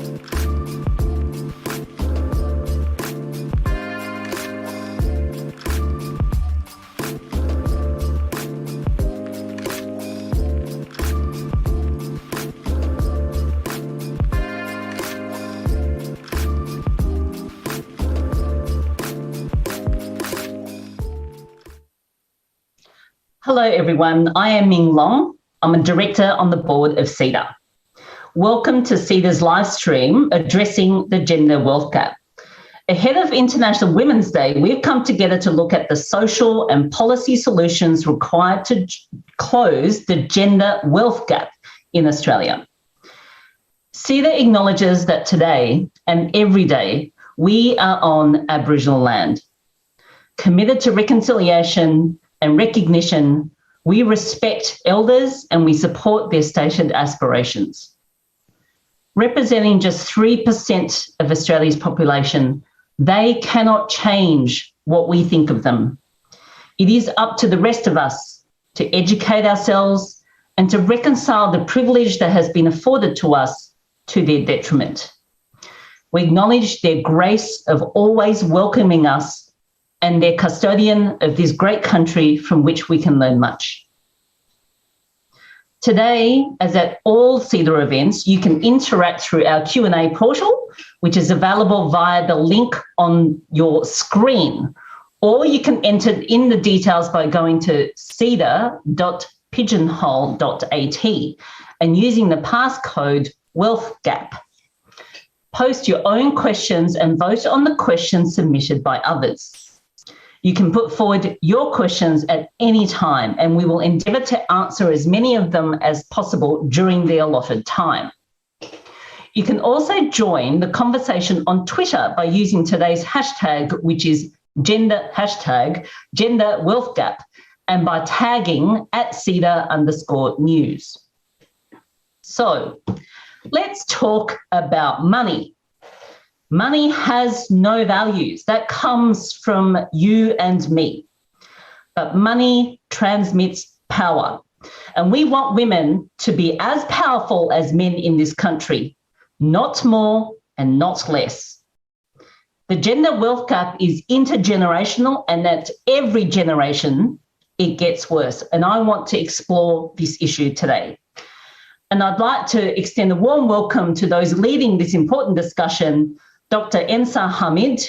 Hello everyone, I am Ming Long. I'm a director on the board of CEDA. Welcome to CEDA's live stream addressing the gender wealth gap. Ahead of International Women's Day, we've come together to look at the social and policy solutions required to close the gender wealth gap in Australia. CEDA acknowledges that today and every day we are on Aboriginal land. Committed to reconciliation and recognition, we respect elders and we support their stated aspirations. Representing just 3% of Australia's population, they cannot change what we think of them. It is up to the rest of us to educate ourselves and to reconcile the privilege that has been afforded to us to their detriment. We acknowledge their grace of always welcoming us and their custodian of this great country from which we can learn much. Today, as at all CEDA events, you can interact through our Q&A portal, which is available via the link on your screen, or you can enter in the details by going to ceda.pigeonhole.at and using the passcode WealthGap. Post your own questions and vote on the questions submitted by others. You can put forward your questions at any time and we will endeavour to answer as many of them as possible during the allotted time. You can also join the conversation on Twitter by using today's hashtag, which is gender wealth gap, and by tagging at CEDA_news. So let's talk about money. Money has no values. That comes from you and me. But money transmits power. And we want women to be as powerful as men in this country, not more and not less. The gender wealth gap is intergenerational and at every generation it gets worse. And I want to explore this issue today. And I'd like to extend a warm welcome to those leading this important discussion, Dr. Ensar Hamid,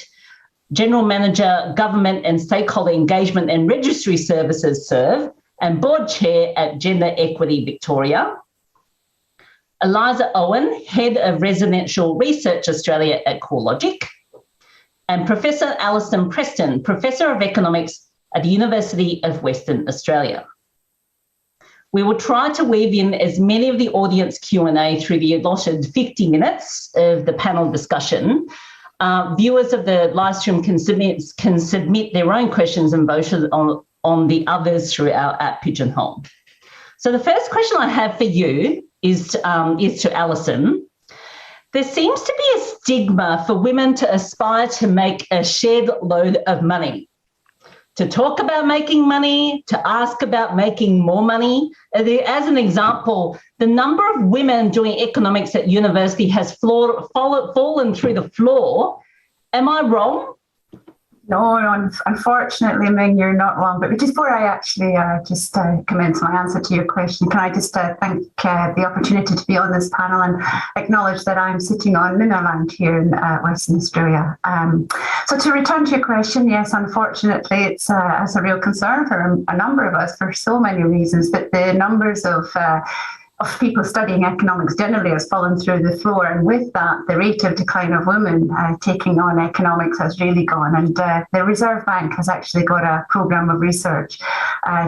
General Manager, Government and Stakeholder Engagement and Registry Services, SERV, and Board Chair at Gender Equity Victoria. Eliza Owen, Head of Residential Research Australia at CoreLogic. And Professor Alison Preston, Professor of Economics at the University of Western Australia. We will try to weave in as many of the audience Q&A through the allotted 50 minutes of the panel discussion. Viewers of the live stream can submit their own questions and vote on the others through our app Pigeonhole. So the first question I have for you is to Alison. There seems to be a stigma for women to aspire to make a shared load of money. To talk about making money, to ask about making more money. As an example, the number of women doing economics at university has fallen through the floor. Am I wrong? No, unfortunately, Ming, you're not wrong. But before I actually commence my answer to your question, can I just thank the opportunity to be on this panel and acknowledge that I'm sitting on Minnoland here in Western Australia. So to return to your question, yes, unfortunately, it's a real concern for a number of us for so many reasons, but the numbers of people studying economics generally has fallen through the floor, and with that the rate of decline of women taking on economics has really gone, and the Reserve Bank has actually got a programme of research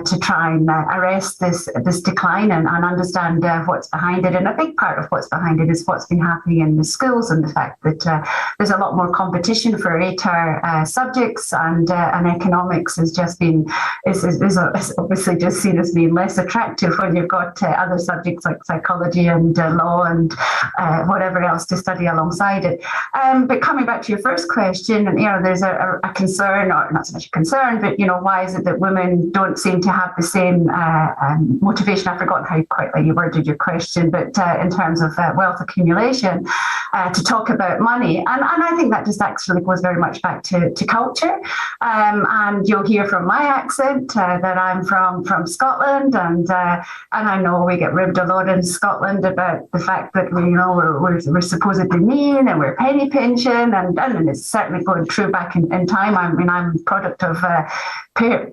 to try and arrest this decline and understand what's behind it. And a big part of what's behind it is what's been happening in the schools and the fact that there's a lot more competition for ATAR subjects, and economics has just been is obviously just seen as being less attractive when you've got other subjects fields like psychology and law and whatever else to study alongside it. But coming back to your first question, and there's a concern, or not so much a concern, but why is it that women don't seem to have the same motivation? I've forgotten how quickly you worded your question, but in terms of wealth accumulation, to talk about money, and I think that just actually goes very much back to culture. And you'll hear from my accent that I'm from Scotland, and I know we get ribbed a lot in Scotland about the fact that we're supposedly mean and we're penny pinching, and it's certainly going true back in time. I mean, I'm a product of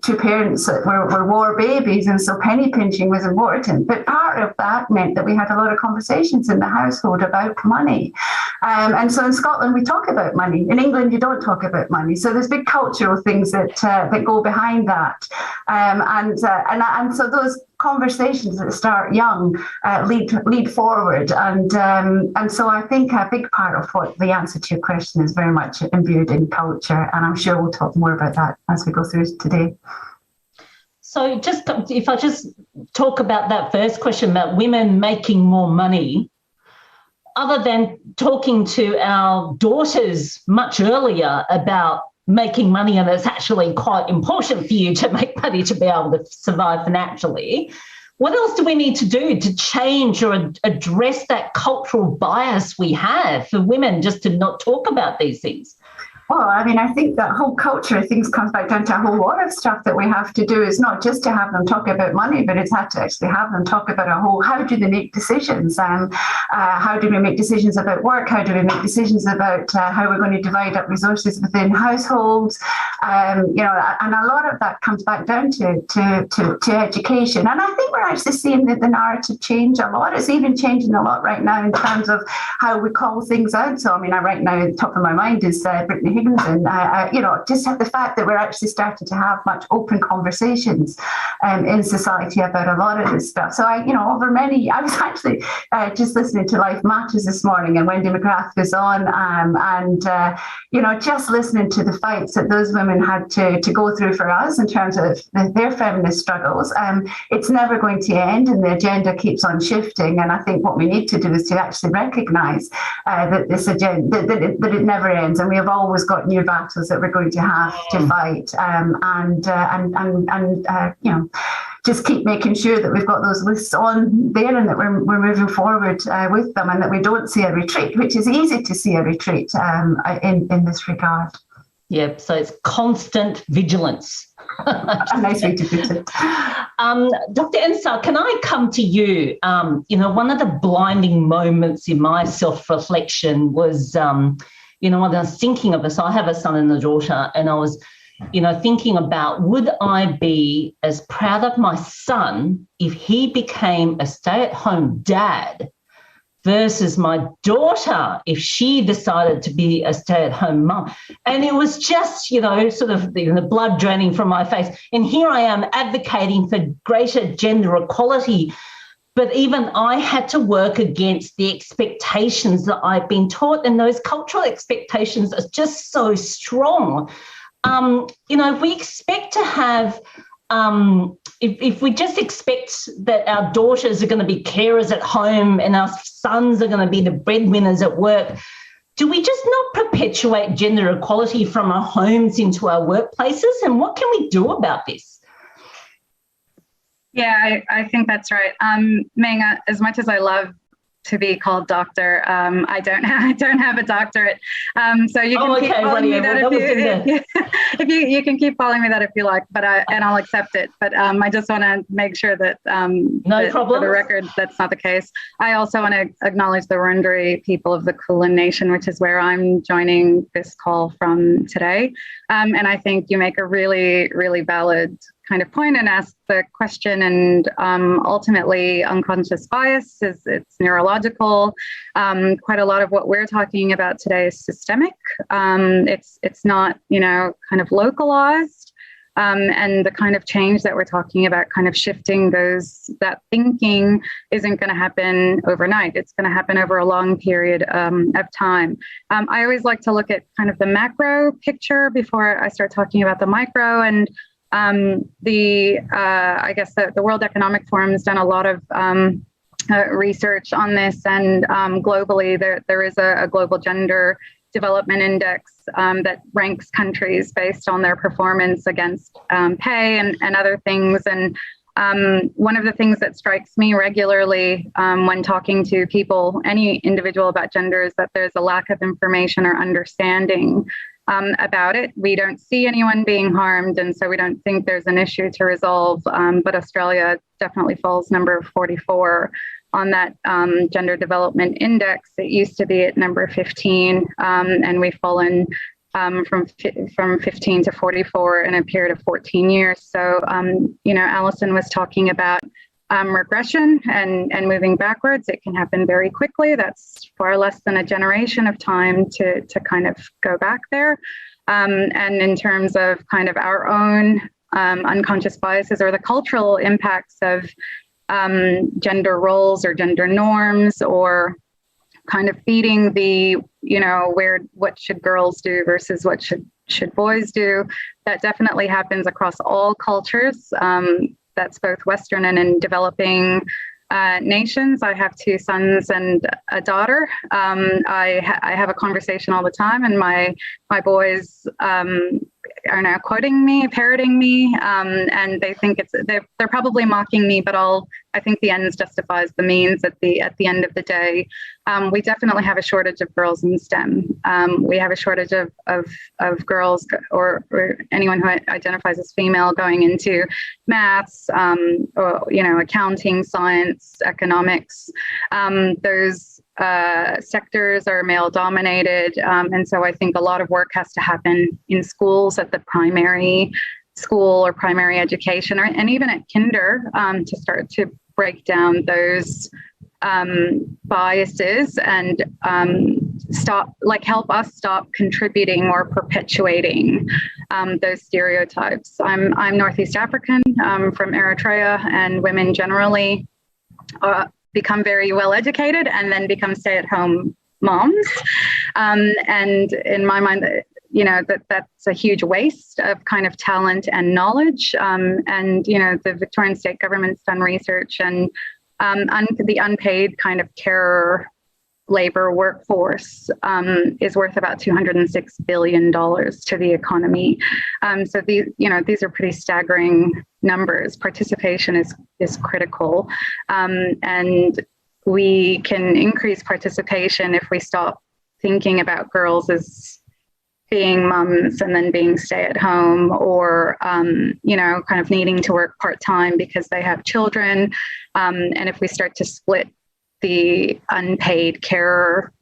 two parents that were war babies, and so penny pinching was important. But part of that meant that we had a lot of conversations in the household about money. And so in Scotland, we talk about money. In England, you don't talk about money. So there's big cultural things that go behind that. And so those conversations that start young lead forward. And so I think a big part of what the answer to your question is very much imbued in culture. And I'm sure we'll talk more about that as we go through today. So if I just talk about that first question about women making more money, other than talking to our daughters much earlier about making money, and it's actually quite important for you to make money to be able to survive financially, what else do we need to do to change or address that cultural bias we have for women just to not talk about these things? Well, I mean, I think that whole culture of things comes back down to a whole lot of stuff that we have to do. Is not just to have them talk about money, but it's had to actually have them talk about how do they make decisions? How do we make decisions about work? How do we make decisions about how we're going to divide up resources within households? And a lot of that comes back down to education. And I think we're actually seeing the narrative change a lot. It's even changing a lot right now in terms of how we call things out. So, I mean, right now, the top of my mind is Brittany Higgins, and just the fact that we're actually starting to have much open conversations in society about a lot of this stuff. So I was actually just listening to Life Matters this morning, and Wendy McGrath was on, just listening to the fights that those women had to go through for us in terms of their feminist struggles. It's never going to end, and the agenda keeps on shifting. And I think what we need to do is to actually recognise that this agenda that it never ends, and we have always got new battles that we're going to have to fight, just keep making sure that we've got those lists on there, and that we're moving forward with them, and that we don't see a retreat, which is easy to see a retreat in this regard. Yep, so it's constant vigilance. A nice way to put it. Dr. Ensar, can I come to you? One of the blinding moments in my self-reflection was, when I was thinking of this, I have a son and a daughter, and I was, thinking about, would I be as proud of my son if he became a stay-at-home dad versus my daughter if she decided to be a stay-at-home mum? And it was just, sort of the blood draining from my face. And here I am advocating for greater gender equality, but even I had to work against the expectations that I've been taught, and those cultural expectations are just so strong. If we expect to have, if we just expect that our daughters are going to be carers at home and our sons are going to be the breadwinners at work, do we just not perpetuate gender equality from our homes into our workplaces? And what can we do about this? Yeah, I think that's right. Meng, as much as I love to be called doctor, I don't have a doctorate. So you can keep calling me that if you can keep calling me that if you like, but and I'll accept it. But I just want to make sure that for the record, that's not the case. I also want to acknowledge the Wurundjeri people of the Kulin Nation, which is where I'm joining this call from today. And I think you make a really, really valid kind of point and ask the question, and ultimately unconscious bias it's neurological. Quite a lot of what we're talking about today is systemic. It's not kind of localized, and the kind of change that we're talking about, kind of shifting that thinking, isn't going to happen overnight. It's going to happen over a long period of time. I always like to look at kind of the macro picture before I start talking about the micro, and I guess the World Economic Forum has done a lot of research on this, and globally there is a global gender development index that ranks countries based on their performance against pay and other things. And one of the things that strikes me regularly when talking to people, any individual, about gender is that there's a lack of information or understanding about it. We don't see anyone being harmed, and so we don't think there's an issue to resolve. But Australia definitely falls number 44 on that gender development index. It used to be at number 15, and we've fallen from 15 to 44 in a period of 14 years. So, Alison was talking about regression and moving backwards. It can happen very quickly. That's far less than a generation of time to kind of go back there. And in terms of kind of our own unconscious biases or the cultural impacts of gender roles or gender norms, or kind of feeding the, what should girls do versus what should boys do, that definitely happens across all cultures. That's both Western and in developing nations. I have 2 sons and a daughter. I have a conversation all the time, and my boys are now quoting me, parroting me, and they think they're probably mocking me, but I think the ends justifies the means at the end of the day. We definitely have a shortage of girls in STEM. We have a shortage of girls or anyone who identifies as female going into maths, or, accounting, science, economics. Those sectors are male dominated. And so I think a lot of work has to happen in schools at the primary school or primary education, and even at kinder, to start to break down those biases and help us stop contributing or perpetuating those stereotypes. I'm Northeast African, from Eritrea, and women generally become very well educated and then become stay-at-home moms. And in my mind, that's a huge waste of kind of talent and knowledge. And the Victorian state government's done research, and the unpaid kind of carer labor workforce is worth about $206 billion to the economy. So these are pretty staggering numbers. Participation is critical, and we can increase participation if we stop thinking about girls as being mums and then being stay-at-home, or kind of needing to work part-time because they have children. And if we start to split the unpaid carer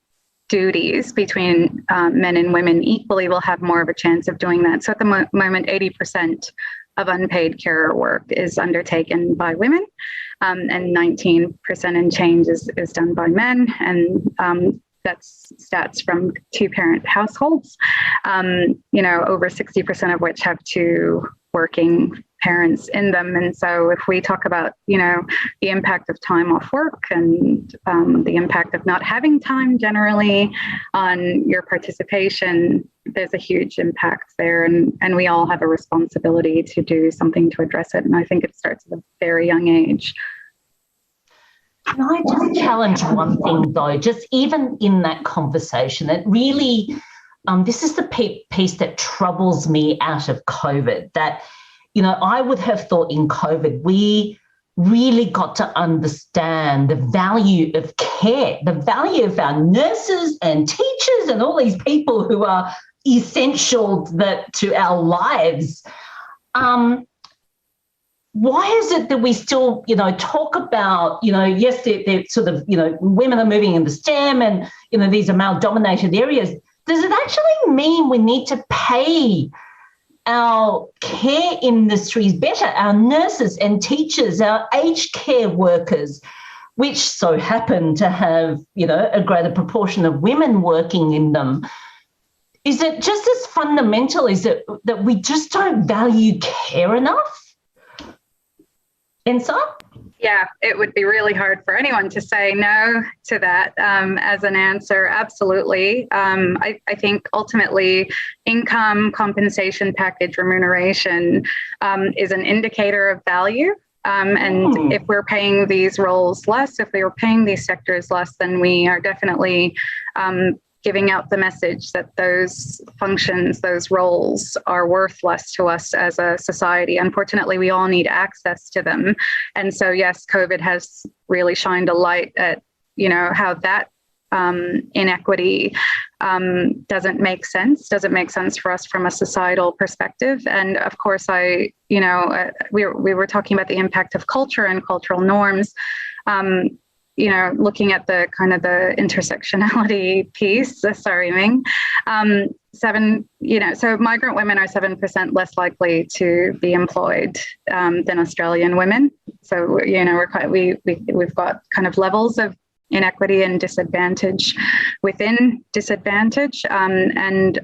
duties between men and women equally, we'll have more of a chance of doing that. So at the moment, 80% of unpaid carer work is undertaken by women, and 19% and change is done by men. And that's stats from 2-parent households, over 60% of which have 2 working parents in them. And so if we talk about, the impact of time off work and the impact of not having time generally on your participation, there's a huge impact there. And we all have a responsibility to do something to address it. And I think it starts at a very young age. Can I just challenge one thing, though, just even in that conversation, it really, this is the piece that troubles me out of COVID, that, I would have thought in COVID, we really got to understand the value of care, the value of our nurses and teachers and all these people who are essential to our lives. Why is it that we still, talk about, yes, they're sort of, women are moving into STEM and, these are male-dominated areas. Does it actually mean we need to pay our care industries better, our nurses and teachers, our aged care workers, which so happen to have, a greater proportion of women working in them? Is it just as fundamental? Is it that we just don't value care enough? Yeah, it would be really hard for anyone to say no to that as an answer. Absolutely. I think ultimately income, compensation package, remuneration is an indicator of value. And if we're paying these roles less, if we were paying these sectors less, then we are definitely giving out the message that those functions, those roles are worth less to us as a society. Unfortunately, we all need access to them. And so, yes, COVID has really shined a light at, how that inequity doesn't make sense for us from a societal perspective. And of course, we were talking about the impact of culture and cultural norms. Looking at the kind of the intersectionality piece, sorry, Ming, so migrant women are 7% less likely to be employed than Australian women. So, we've got kind of levels of inequity and disadvantage within disadvantage. And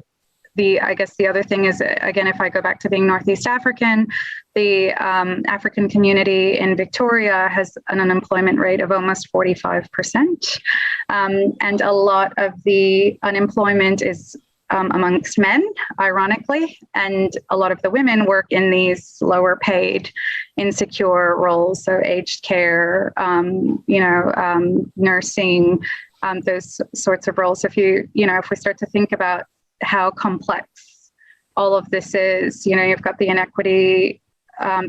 I guess the other thing is, again, if I go back to being Northeast African, the African community in Victoria has an unemployment rate of almost 45%. And a lot of the unemployment is amongst men, ironically, and a lot of the women work in these lower paid, insecure roles, so aged care, nursing, those sorts of roles. If if we start to think about how complex all of this is, you've got the inequity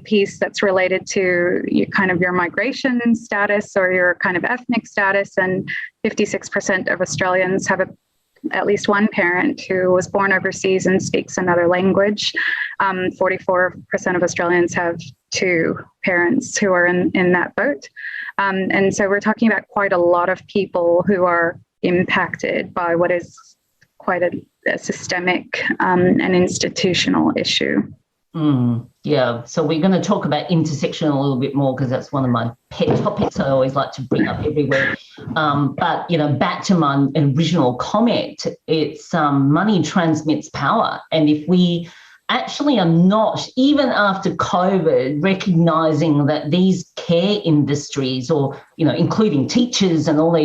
piece that's related to your migration status or your kind of ethnic status, and 56% of Australians have at least one parent who was born overseas and speaks another language. 44% of Australians have two parents who are in that boat. And so we're talking about quite a lot of people who are impacted by what is quite a systemic and institutional issue. Yeah, so we're going to talk about intersection a little bit more because that's one of my pet topics I always like to bring up everywhere. But, back to my original comment, it's money transmits power. And if we actually are not, even after COVID, recognising that these care industries or, including teachers and all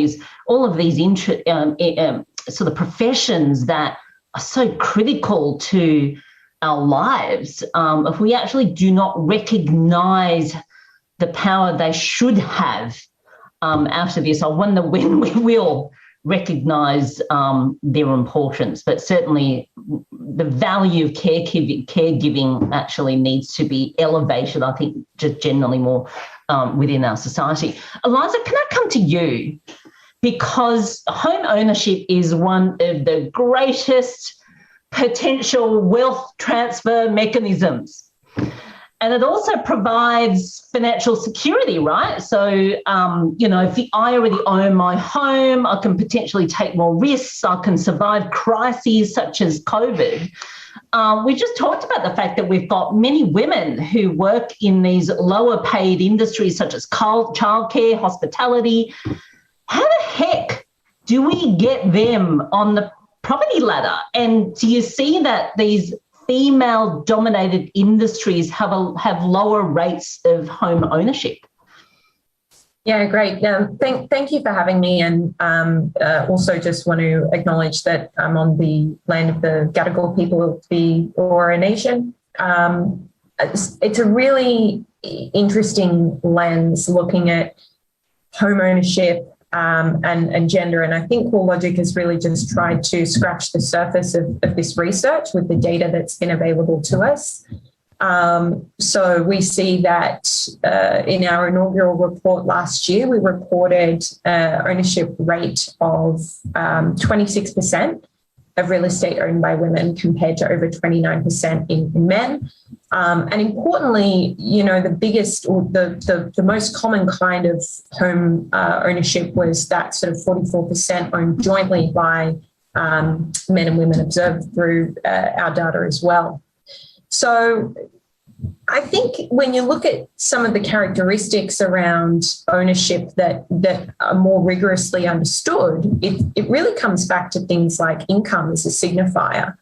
of these sort of professions that are so critical to our lives, if we actually do not recognise the power they should have after this, I wonder when we will recognise their importance. But certainly the value of caregiving actually needs to be elevated, I think, just generally more within our society. Eliza, can I come to you? Because home ownership is one of the greatest potential wealth transfer mechanisms. And it also provides financial security, right? So, if I already own my home, I can potentially take more risks, I can survive crises such as COVID. We just talked about the fact that we've got many women who work in these lower paid industries such as childcare, hospitality. How the heck do we get them on the property ladder? And do you see that these female-dominated industries have lower rates of home ownership? Yeah, great. Thank you for having me, and also just want to acknowledge that I'm on the land of the Gadigal people of the Eora Nation. It's a really interesting lens looking at home ownership and gender. And I think CoreLogic has really just tried to scratch the surface of this research with the data that's been available to us. So we see that in our inaugural report last year, we reported ownership rate of 26% of real estate owned by women compared to over 29% in men. And importantly, the biggest or the most common kind of home ownership was that sort of 44% owned jointly by men and women observed through our data as well. So I think when you look at some of the characteristics around ownership that are more rigorously understood, it really comes back to things like income as a signifier.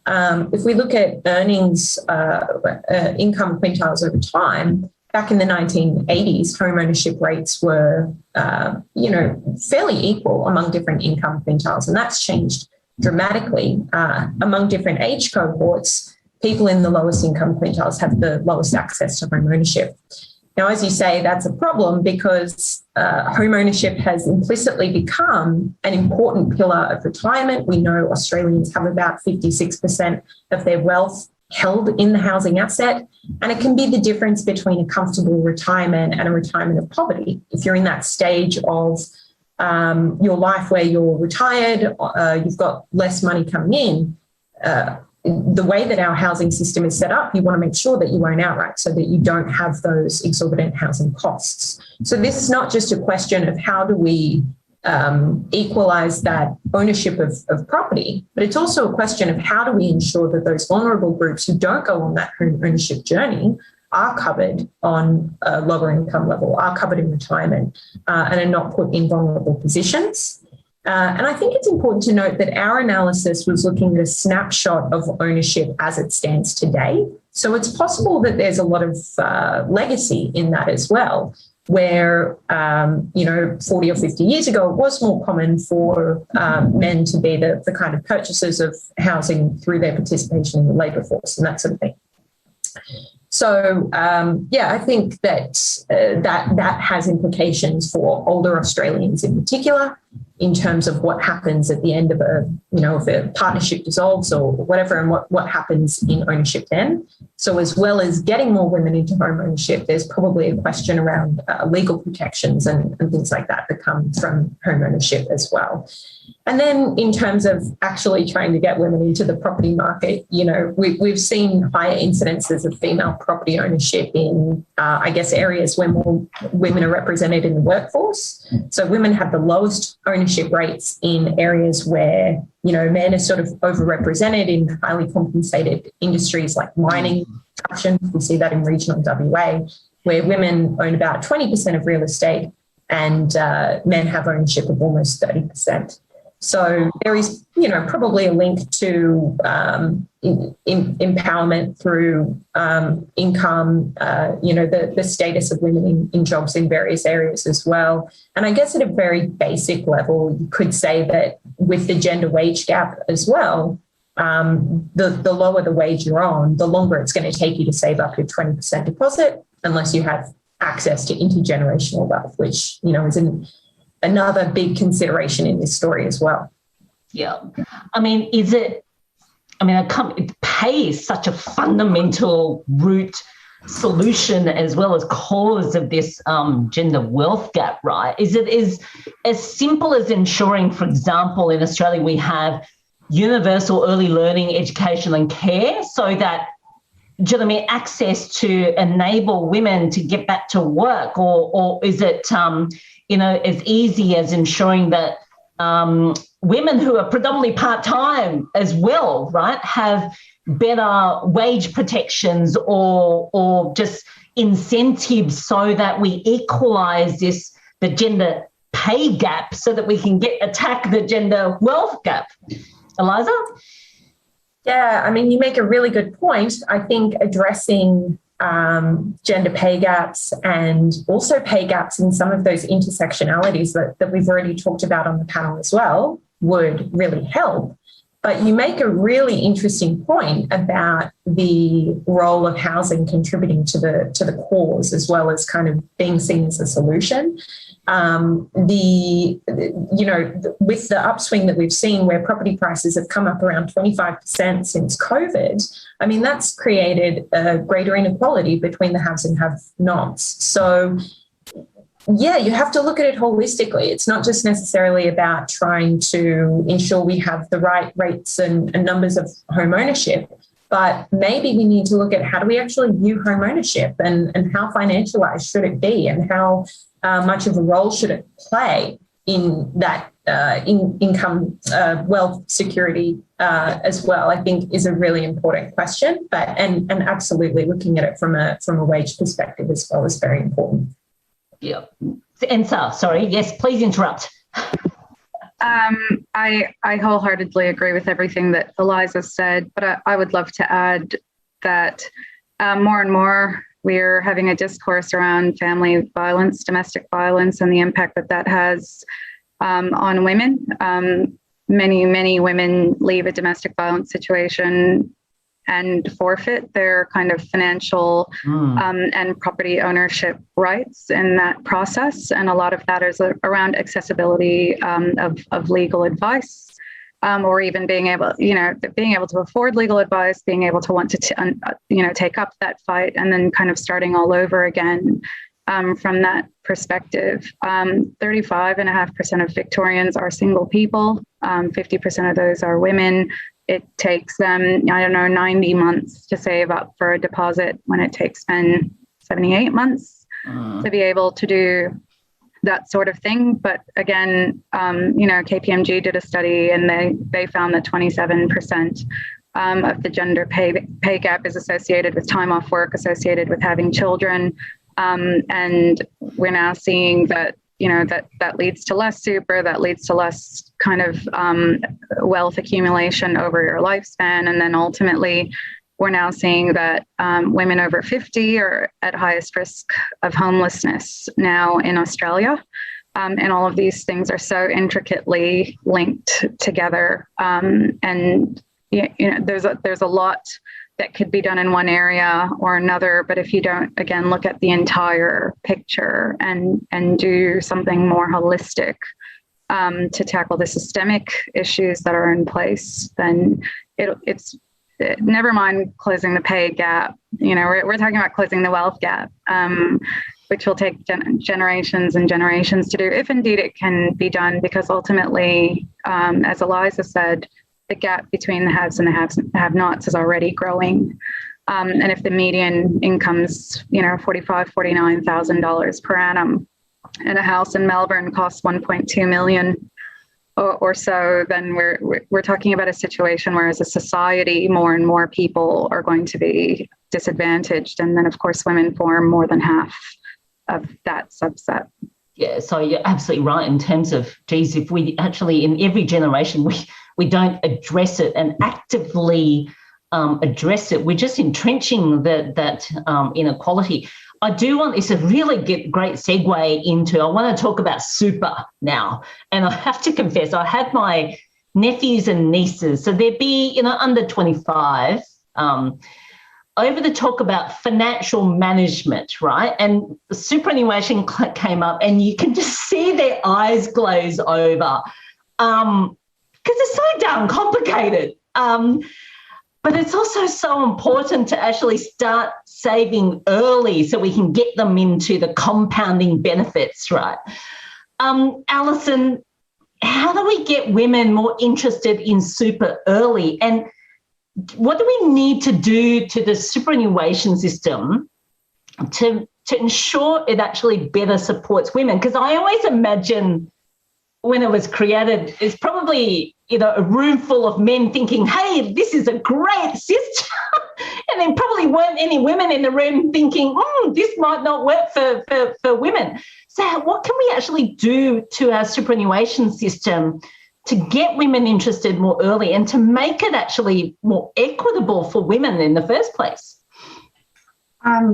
If we look at earnings, income quintiles over time, back in the 1980s, home ownership rates were, fairly equal among different income quintiles, and that's changed dramatically among different age cohorts. People in the lowest income quintiles have the lowest access to home ownership. Now, as you say, that's a problem because home ownership has implicitly become an important pillar of retirement. We know Australians have about 56% of their wealth held in the housing asset, and it can be the difference between a comfortable retirement and a retirement of poverty. If you're in that stage of your life where you're retired, you've got less money coming in, the way that our housing system is set up, you want to make sure that you own outright so that you don't have those exorbitant housing costs. So this is not just a question of how do we equalise that ownership of property, but it's also a question of how do we ensure that those vulnerable groups who don't go on that home ownership journey are covered on a lower income level, are covered in retirement, and are not put in vulnerable positions. And I think it's important to note that our analysis was looking at a snapshot of ownership as it stands today. So it's possible that there's a lot of legacy in that as well, where, 40 or 50 years ago, it was more common for men to be the kind of purchasers of housing through their participation in the labour force and that sort of thing. So, I think that that has implications for older Australians in particular, in terms of what happens at the end of if a partnership dissolves or whatever, and what happens in ownership then. So as well as getting more women into home ownership, there's probably a question around legal protections and things like that come from home ownership as well. And then in terms of actually trying to get women into the property market, we've seen higher incidences of female property ownership in, areas where more women are represented in the workforce. So women have the lowest ownership rates in areas where, men are sort of overrepresented in highly compensated industries like mining, construction. We see that in regional WA, where women own about 20% of real estate and men have ownership of almost 30%. So there is, probably a link to empowerment through income, the status of women in jobs in various areas as well. And I guess at a very basic level, you could say that with the gender wage gap as well, the lower the wage you're on, the longer it's going to take you to save up your 20% deposit, unless you have access to intergenerational wealth, which, is another big consideration in this story as well. Yeah. Pay is such a fundamental root solution as well as cause of this gender wealth gap, right? Is it as simple as ensuring, for example, in Australia, we have universal early learning, education and care so that, access to enable women to get back to work, or is it, as easy as ensuring that women who are predominantly part-time as well, right, have better wage protections or just incentives so that we equalise the gender pay gap so that we can attack the gender wealth gap? Eliza? Yeah, you make a really good point. I think addressing gender pay gaps and also pay gaps in some of those intersectionalities that we've already talked about on the panel as well would really help. But you make a really interesting point about the role of housing contributing to the cause as well as kind of being seen as a solution. With the upswing that we've seen where property prices have come up around 25% since COVID, that's created a greater inequality between the haves and have-nots. So, yeah, you have to look at it holistically. It's not just necessarily about trying to ensure we have the right rates and numbers of home ownership, but maybe we need to look at how do we actually view home ownership and how financialized should it be and how much of a role should it play in that income, wealth security as well, I think is a really important question. But and absolutely looking at it from a wage perspective as well is very important. Yeah. Ensa, sorry. Yes, please interrupt. I wholeheartedly agree with everything that Eliza said, but I would love to add that more and more we're having a discourse around family violence, domestic violence, and the impact that has on women. Many women leave a domestic violence situation and forfeit their kind of financial and property ownership rights in that process. And a lot of that is around accessibility of legal advice, or even being able to afford legal advice, being able to want to take up that fight, and then kind of starting all over again. From that perspective, 35.5% of Victorians are single people. 50% of those are women. It takes them, 90 months to save up for a deposit when it takes men 78 months to be able to do that sort of thing. But again, KPMG did a study and they found that 27% of the gender pay gap is associated with time off work, associated with having children. And we're now seeing that, that leads to less super, that leads to less kind of wealth accumulation over your lifespan. And then ultimately, we're now seeing that women over 50 are at highest risk of homelessness now in Australia. And all of these things are so intricately linked together. And there's a lot that could be done in one area or another, but if you don't, again, look at the entire picture and do something more holistic to tackle the systemic issues that are in place, then it's never mind closing the pay gap. We're talking about closing the wealth gap, which will take generations and generations to do, if indeed it can be done, because ultimately, as Eliza said, the gap between the haves and the have-nots is already growing. And if the median income's, $45,000, $49,000 per annum, and a house in Melbourne costs $1.2 million or so, then we're talking about a situation where, as a society, more and more people are going to be disadvantaged. And then, of course, women form more than half of that subset. Yeah, so you're absolutely right in terms of, if we actually, in every generation, we don't address it and actively address it, we're just entrenching that inequality. I do want this to really get great segue into, I want to talk about super now. And I have to confess, I had my nephews and nieces, so they'd be, under 25, over the talk about financial management, right? And the superannuation came up and you can just see their eyes glaze over because it's so damn complicated. But it's also so important to actually start saving early so we can get them into the compounding benefits, right? Alison, how do we get women more interested in super early? And what do we need to do to the superannuation system to ensure it actually better supports women? Because I always imagine when it was created, it's probably, a room full of men thinking, hey, this is a great system. And then probably weren't any women in the room thinking, this might not work for women. So what can we actually do to our superannuation system to get women interested more early and to make it actually more equitable for women in the first place?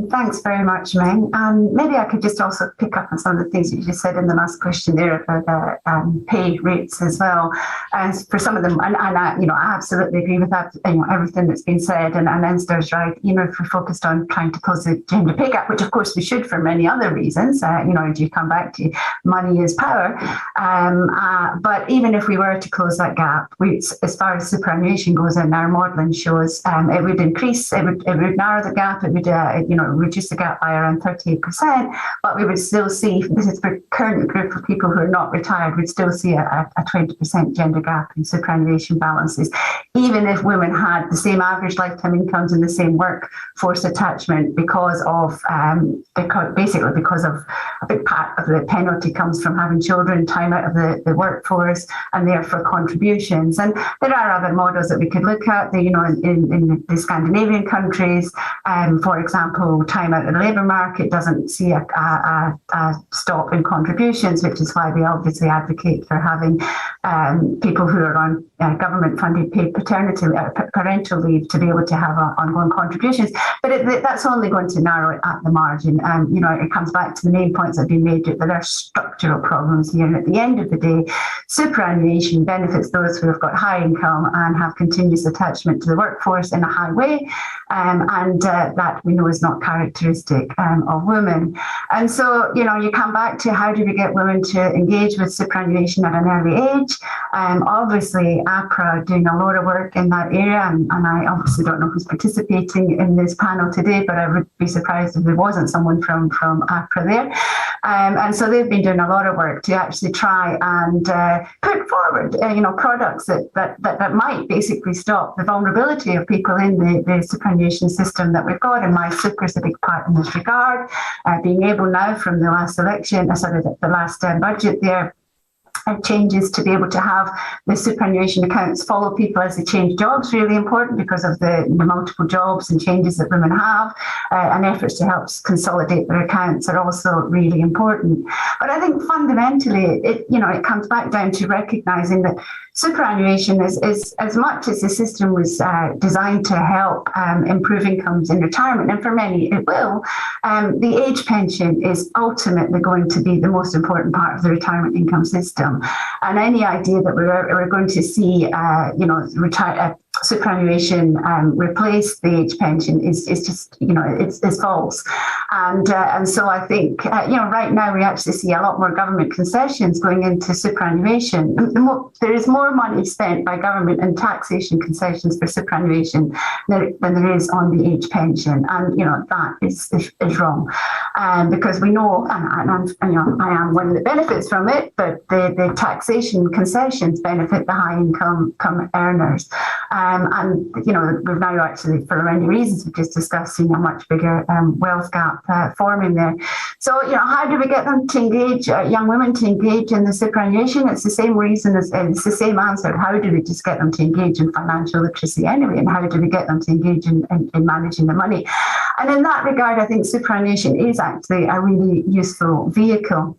Thanks very much, Meng. Maybe I could just also pick up on some of the things you just said in the last question there about pay rates as well. And for some of them, and I absolutely agree with that. Everything that's been said, and Esther's right. If we're focused on trying to close the gender pay gap, which of course we should for many other reasons. You come back to money is power. But even if we were to close that gap, as far as superannuation goes, and our modelling shows, it would increase. It would narrow the gap. It would reduce the gap by around 38%, but we would still see, this is for current group of people who are not retired, we'd still see a 20% gender gap in superannuation balances, even if women had the same average lifetime incomes and the same workforce attachment, because of a big part of the penalty comes from having children, time out of the workforce, and therefore contributions. And there are other models that we could look at, in the Scandinavian countries, for example, example, time out of the labour market doesn't see a stop in contributions, which is why we obviously advocate for having people who are on government-funded paid parental leave to be able to have ongoing contributions. But that's only going to narrow it at the margin. It comes back to the main points that have been made, that there are structural problems here. And at the end of the day, superannuation benefits those who have got high income and have continuous attachment to the workforce in a high way. And that we know is not characteristic of women. And so, you come back to how do we get women to engage with superannuation at an early age? Obviously, APRA doing a lot of work in that area, and I obviously don't know who's participating in this panel today, but I would be surprised if there wasn't someone from APRA there. And so they've been doing a lot of work to actually try and put forward, products that might basically stop the vulnerability of people in the superannuation system that we've got. And My Super is a big part in this regard. Being able now from the last election, the last budget there, changes to be able to have the superannuation accounts follow people as they change jobs, really important because of the multiple jobs and changes that women have, and efforts to help consolidate their accounts are also really important. But I think fundamentally it comes back down to recognising that superannuation is as much as the system was designed to help improve incomes in retirement, and for many it will, the age pension is ultimately going to be the most important part of the retirement income system. And any idea that we're going to see, superannuation replace the age pension is just, it's false. And so I think, right now we actually see a lot more government concessions going into superannuation. There is more money spent by government and taxation concessions for superannuation than there is on the age pension. And, that is wrong. Because we know, and I am one that benefits from it, but the taxation concessions benefit the high income earners. And we've now actually, for many reasons we've just discussed, seen a much bigger wealth gap forming there. So, how do we get them to engage, young women to engage in the superannuation? It's the same reason, it's the same answer. How do we just get them to engage in financial literacy anyway? And how do we get them to engage in managing the money? And in that regard, I think superannuation is actually a really useful vehicle,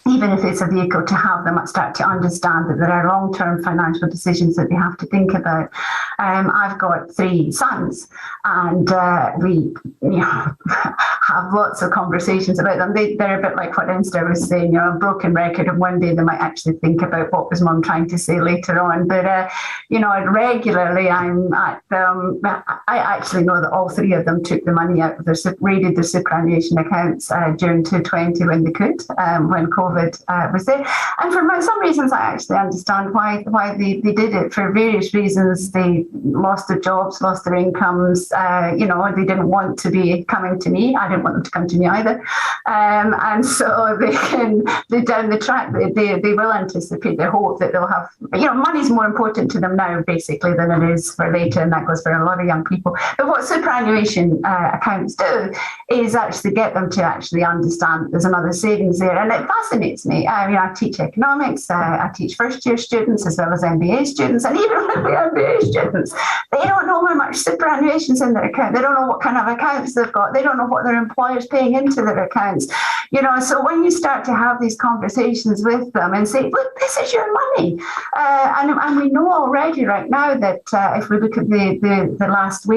even if it's a vehicle to have them start to understand that there are long-term financial decisions that they have to think about. I've got 3 sons, and we have lots of conversations about them. They're a bit like what Esther was saying, a broken record, and one day they might actually think about what was Mum trying to say later on. But, regularly I'm at I actually know that all 3 of them took the money out of raided their superannuation accounts during 2020 when they could, when COVID was there. And for some reasons, I actually understand why they did it. For various reasons, they lost their jobs, lost their incomes. They didn't want to be coming to me. I didn't want them to come to me either. And so they down the track, they will anticipate, they hope that they'll have, money's more important to them now, basically, than it is for later. And that goes for a lot of young people. But what superannuation accounts do is actually get them to actually understand that there's another savings there. And it fascinates me. I teach economics, I teach first-year students as well as MBA students, and even with the MBA students, they don't know how much superannuation's in their account. They don't know what kind of accounts they've got. They don't know what their employer's paying into their accounts. So when you start to have these conversations with them and say, look, this is your money. And we know already right now that if we look at the last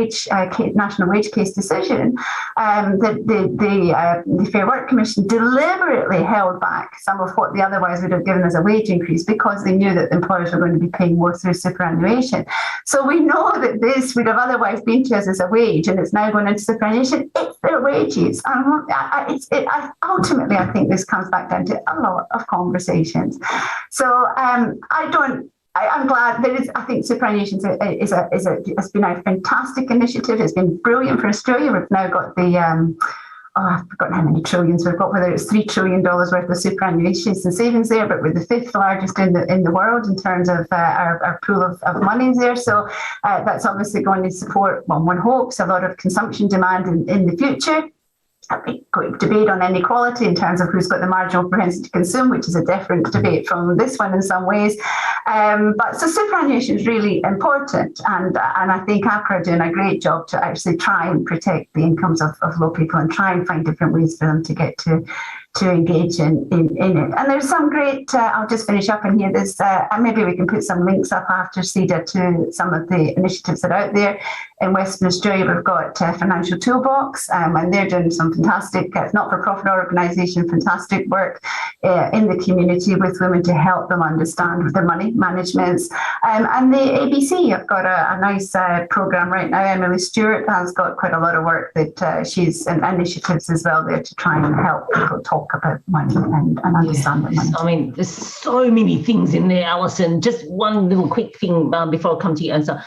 national wage case decision, that the Fair Work Commission deliberately held back some of what they otherwise would have given as a wage increase because they knew that employers were going to be paying more through superannuation. So we know that this would have otherwise been to us as a wage, and it's now going into superannuation. It's their wages. Ultimately, I think this comes back down to a lot of conversations. So I'm glad there is. I think superannuation has been a fantastic initiative. It's been brilliant for Australia. We've now got the I've forgotten how many trillions we've got, whether it's $3 trillion worth of superannuation and savings there, but we're the 5th largest in the world in terms of our pool of money there. So that's obviously going to support, one hopes, a lot of consumption demand in the future. a big debate on inequality in terms of who's got the marginal propensity to consume, which is a different debate from this one in some ways. But so superannuation is really important, and I think APRA are doing a great job to actually try and protect the incomes of low people and try and find different ways for them to get to engage in it. And there's some great, I'll just finish up in here, there's, maybe we can put some links up after CEDA to some of the initiatives that are out there. In Western Australia, we've got Financial Toolbox, and they're doing some fantastic, not-for-profit organisation, fantastic work in the community with women to help them understand their money management. And the ABC have got a nice programme right now. Emily Stewart has got quite a lot of work that she's, and initiatives as well there to try and help people talk about money and understand their money. I mean, there's so many things in there, Alison. Just one little quick thing before I come to your answer.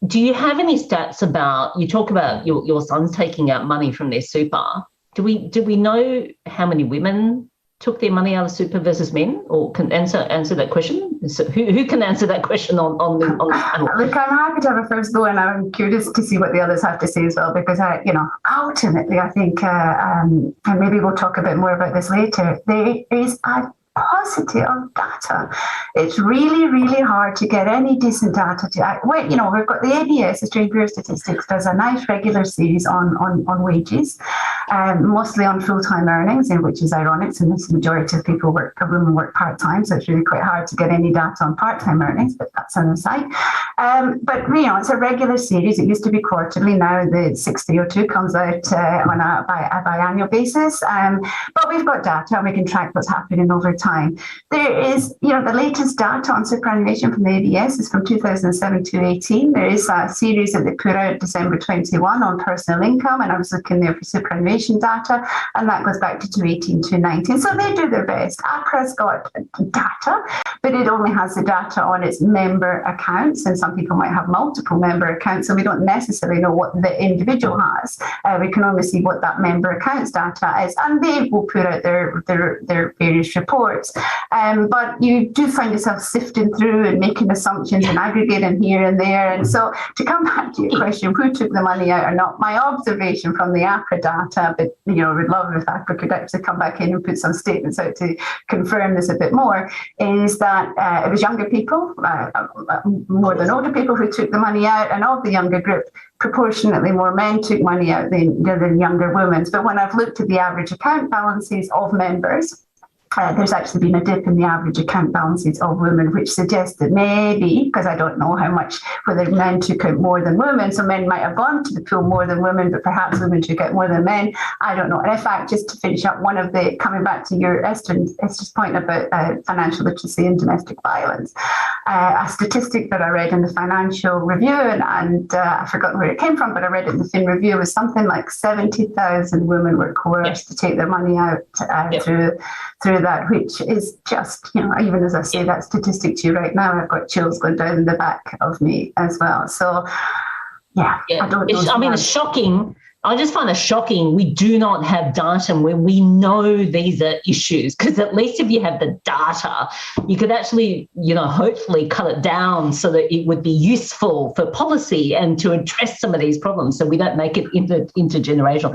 Do you have any stats about, you talk about your sons taking out money from their super. Do we know how many women took their money out of super versus men, or can answer that question? So who can answer that question on the panel? Look, I'm happy to have a first go, and I'm curious to see what the others have to say as well, because ultimately I think, and maybe we'll talk a bit more about this later, there is a paucity of data. It's really, really hard to get any decent data. We've got the ABS, Australian Bureau of Statistics, does a nice regular series on wages, mostly on full-time earnings, which is ironic, since the majority of women work part-time, so it's really quite hard to get any data on part-time earnings, but that's an aside. But it's a regular series. It used to be quarterly. Now the 602 comes out on a biannual basis. But we've got data, and we can track what's happening over time. There is, the latest data on superannuation from the ABS is from 2007 to 18. There is a series that they put out December 21 on personal income, and I was looking there for superannuation data, and that goes back to 2018 to 19. So they do their best. APRA's got data, but it only has the data on its member accounts, and some people might have multiple member accounts, so we don't necessarily know what the individual has. We can only see what that member accounts data is, and they will put out their various reports. But you do find yourself sifting through and making assumptions and aggregating here and there. And so to come back to your question, who took the money out or not, my observation from the APRA data, but we'd love if APRA could actually come back in and put some statements out to confirm this a bit more, is that it was younger people, more than older people, who took the money out, and of the younger group, proportionately more men took money out than younger women. But when I've looked at the average account balances of members, there's actually been a dip in the average account balances of women, which suggests that maybe, because I don't know how much, whether men took out more than women, so men might have gone to the pool more than women, but perhaps women took out more than men. I don't know. And in fact, just to finish up, coming back to your Esther's point about financial literacy and domestic violence, a statistic that I read in the Financial Review, and I forgot where it came from, but I read it in the Fin Review, was something like 70,000 women were coerced to take their money out through that, which is just, even as I say that statistic to you right now, I've got chills going down the back of me as well. So, yeah. It's shocking. I just find it shocking we do not have data when we know these are issues, because at least if you have the data, you could actually, hopefully cut it down so that it would be useful for policy and to address some of these problems so we don't make it intergenerational.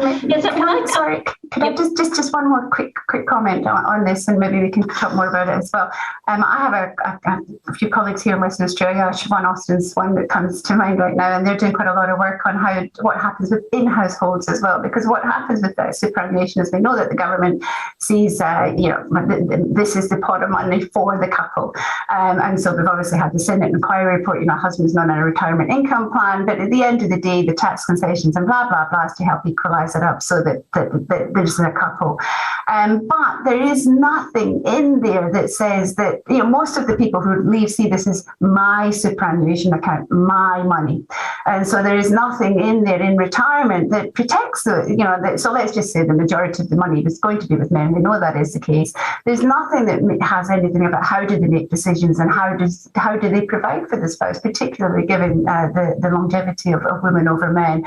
Could I just one more quick comment on this, and maybe we can talk more about it as well. I have a few colleagues here in Western Australia. Siobhan Austin's one that comes to mind right now, and they're doing quite a lot of work on what happens with in-households as well, because what happens with superannuation is we know that the government sees, this is the pot of money for the couple, and so we've obviously had the Senate inquiry report. Husband's not on a retirement income plan, but at the end of the day, the tax concessions and blah blah blah is to help equalise it up so that there's a couple. But there is nothing in there that says that, most of the people who leave see this as my superannuation account, my money. And so there is nothing in there in retirement that protects so let's just say the majority of the money is going to be with men. We know that is the case. There's nothing that has anything about how do they make decisions and how do they provide for the spouse, particularly given the longevity of women over men.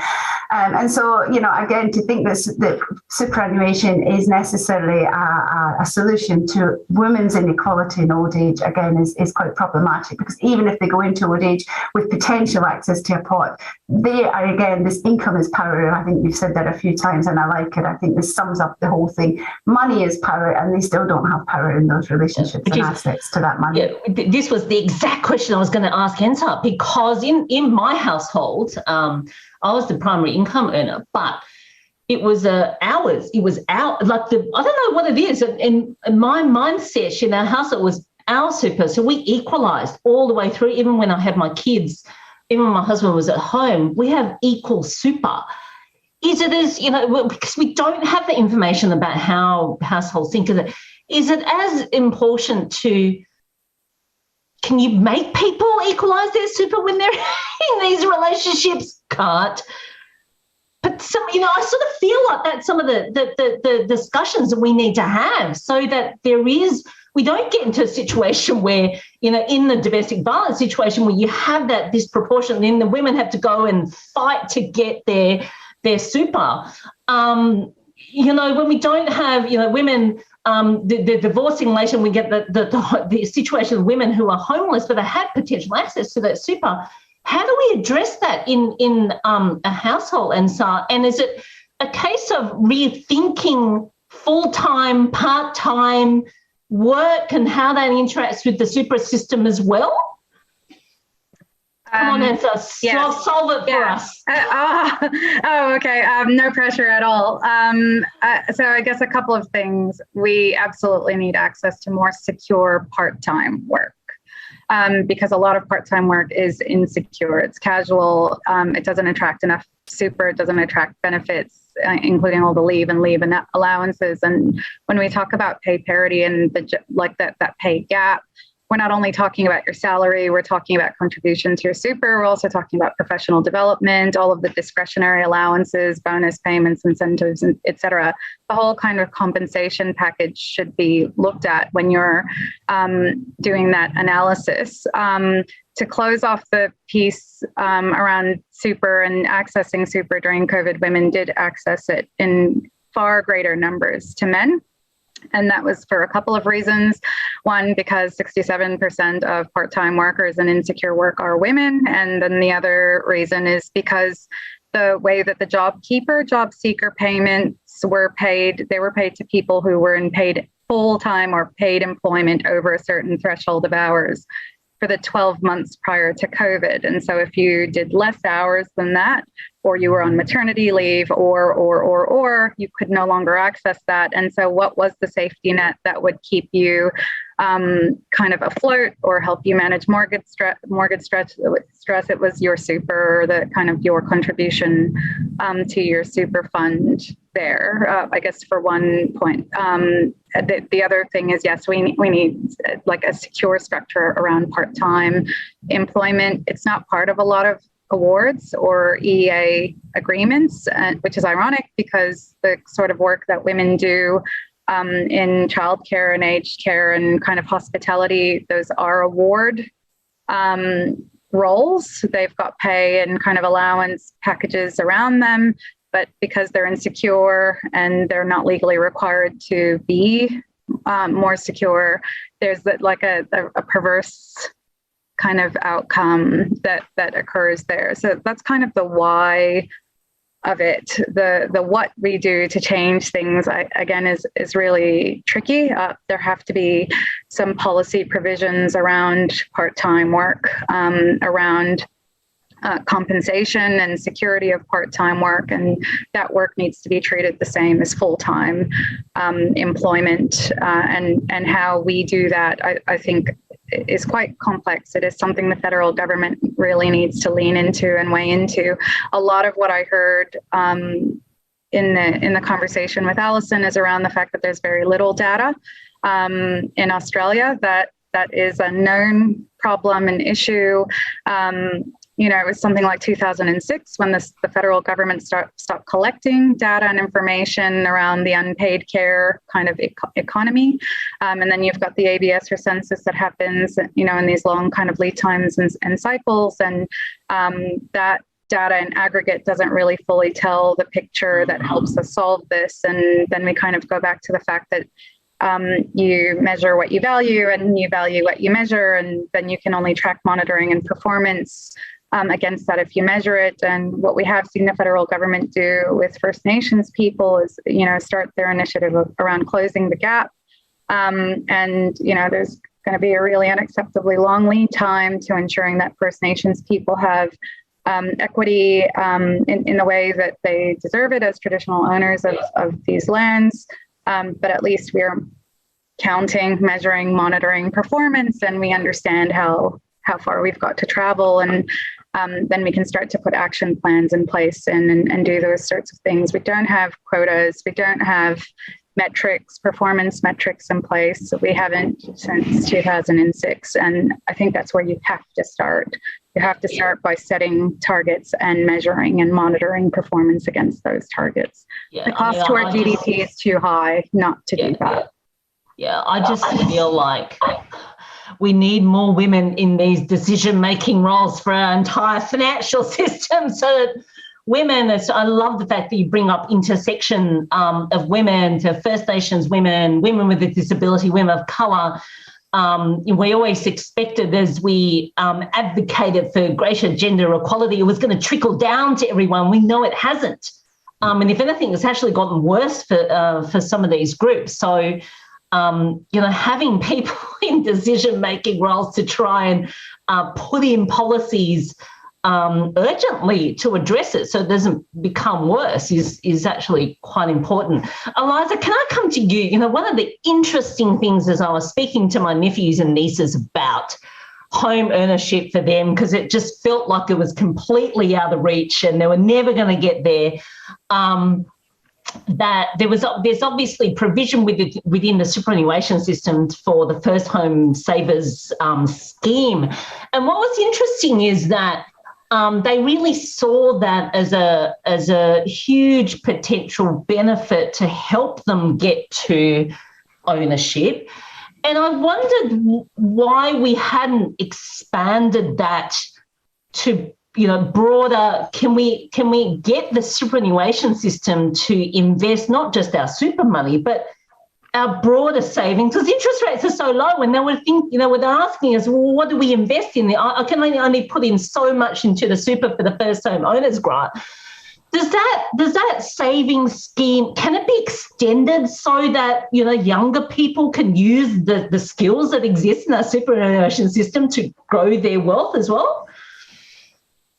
And so, again, to think that superannuation is necessarily a solution to women's inequality in old age, again, is quite problematic, because even if they go into old age with potential access to a pot, they are, again, this income is power. I I think you've said that a few times, and I like it. I think this sums up the whole thing. Money is power, and they still don't have power in those relationships and assets to that money. Yeah, this was the exact question I was going to ask Ensa, because in my household, I was the primary income earner, but it was ours. It was our, like I don't know what it is. In my mindset in our house, it was our super. So we equalised all the way through, even when I had my kids. Even when my husband was at home, we have equal super. Is it as, because we don't have the information about how households think of it, is it as important to, can you make people equalise their super when they're in these relationships? Can't. But some, I sort of feel like that's some of the discussions that we need to have, so that we don't get into a situation where, in the domestic violence situation where you have that disproportion, then the women have to go and fight to get their super. When we don't have, women, the divorcing later, we get the situation of women who are homeless but they have potential access to that super. How do we address that in a household? And is it a case of rethinking full-time, part-time work and how that interacts with the super system as well? Come on, Ensa, solve it for us. Okay. No pressure at all. So I guess a couple of things. We absolutely need access to more secure part-time work. Because a lot of part-time work is insecure. It's casual. It doesn't attract enough super. It doesn't attract benefits, including all the leave and allowances. And when we talk about pay parity and that pay gap, we're not only talking about your salary, we're talking about contribution to your super. We're also talking about professional development, all of the discretionary allowances, bonus payments, incentives, et cetera. The whole kind of compensation package should be looked at when you're doing that analysis. To close off the piece around super and accessing super during COVID, women did access it in far greater numbers to men. And that was for a couple of reasons. One, because 67% of part-time workers in insecure work are women. And then the other reason is because the way that the job seeker payments were paid, they were paid to people who were in paid full-time or paid employment over a certain threshold of hours for the 12 months prior to COVID. And so if you did less hours than that, or you were on maternity leave, or you could no longer access that. And so what was the safety net that would keep you kind of afloat or help you manage mortgage stress? It was your super, the kind of your contribution to your super fund there, I guess, for one point. The other thing is, yes, we need like a secure structure around part-time employment. It's not part of a lot of awards or EEA agreements, which is ironic because the sort of work that women do in childcare and aged care and kind of hospitality, those are award roles. They've got pay and kind of allowance packages around them, but because they're insecure and they're not legally required to be more secure, there's like a perverse kind of outcome that occurs there. So that's kind of the why of it. The what we do to change things, again, is really tricky. There have to be some policy provisions around part-time work, around compensation and security of part-time work, and that work needs to be treated the same as full-time employment. And how we do that, I think, is quite complex. It is something the federal government really needs to lean into and weigh into. A lot of what I heard in the conversation with Alison is around the fact that there's very little data in Australia. That is a known problem and issue. It was something like 2006 when the federal government stopped collecting data and information around the unpaid care kind of economy. And then you've got the ABS or census that happens, in these long kind of lead times and cycles. And that data in aggregate doesn't really fully tell the picture that helps us solve this. And then we kind of go back to the fact that you measure what you value and you value what you measure, and then you can only track monitoring and performance against that if you measure it. And what we have seen the federal government do with First Nations people is, start their initiative around closing the gap. And, there's going to be a really unacceptably long lead time to ensuring that First Nations people have equity in the way that they deserve it as traditional owners of these lands. But at least we're counting, measuring, monitoring performance, and we understand how far we've got to travel. And then we can start to put action plans in place and do those sorts of things. We don't have quotas. We don't have performance metrics in place. So we haven't since 2006. And I think that's where you have to start. You have to start by setting targets and measuring and monitoring performance against those targets. The cost to our GDP is too high not to do that. I just feel like we need more women in these decision-making roles for our entire financial system, so that women, I love the fact that you bring up intersection of women to First Nations women, women with a disability, women of colour. We always expected, as we advocated for greater gender equality, it was going to trickle down to everyone. We know it hasn't. And if anything, it's actually gotten worse for some of these groups. So, having people in decision-making roles to try and put in policies urgently to address it so it doesn't become worse is actually quite important. Eliza, can I come to you? One of the interesting things as I was speaking to my nephews and nieces about home ownership for them, because it just felt like it was completely out of reach and they were never going to get there, that there's obviously provision within the superannuation system for the First Home Savers scheme. And what was interesting is that they really saw that as a huge potential benefit to help them get to ownership. And I wondered why we hadn't expanded that to broader. Can we get the superannuation system to invest not just our super money, but our broader savings? Because interest rates are so low, and they would think, what they're asking is, well, what do we invest in? I can only put in so much into the super for the First Home Owners Grant. Does that savings scheme, can it be extended so that younger people can use the skills that exist in our superannuation system to grow their wealth as well?